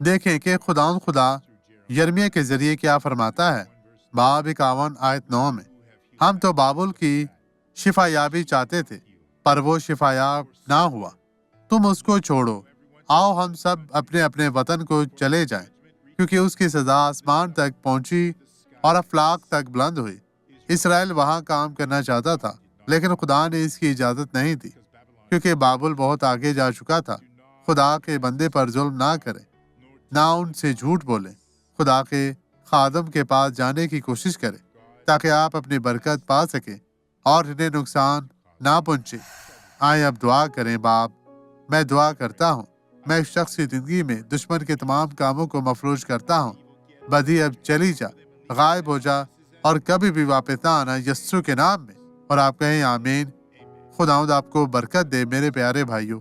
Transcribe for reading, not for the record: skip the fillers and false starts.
دیکھیں کہ خدا یرمیہ کے ذریعے کیا فرماتا ہے۔ باب 51 آیت 9 میں، ہم تو بابل کی شفا یابی چاہتے تھے، پر وہ شفا یاب نہ ہوا، تم اس کو چھوڑو، آؤ ہم سب اپنے اپنے وطن کو چلے جائیں، کیونکہ اس کی سزا آسمان تک پہنچی اور افلاق تک بلند ہوئی۔ اسرائیل وہاں کام کرنا چاہتا تھا، لیکن خدا نے اس کی اجازت نہیں دی، کیونکہ بابل بہت آگے جا چکا تھا۔ خدا کے بندے پر ظلم نہ کریں، نہ ان سے جھوٹ بولیں، خدا کے خادم کے پاس جانے کی کوشش کریں تاکہ آپ اپنی برکت پا سکیں اور انہیں نقصان نہ پہنچے۔ آئیں اب دعا کریں۔ باپ، میں دعا کرتا ہوں، میں اس شخص کی زندگی میں دشمن کے تمام کاموں کو مفلوج کرتا ہوں۔ بدی اب چلی جا، غائب ہو جا اور کبھی بھی واپس نہ آنا، یسوع کے نام میں۔ اور آپ کہیں آمین۔ خداوند آپ کو برکت دے میرے پیارے بھائیوں۔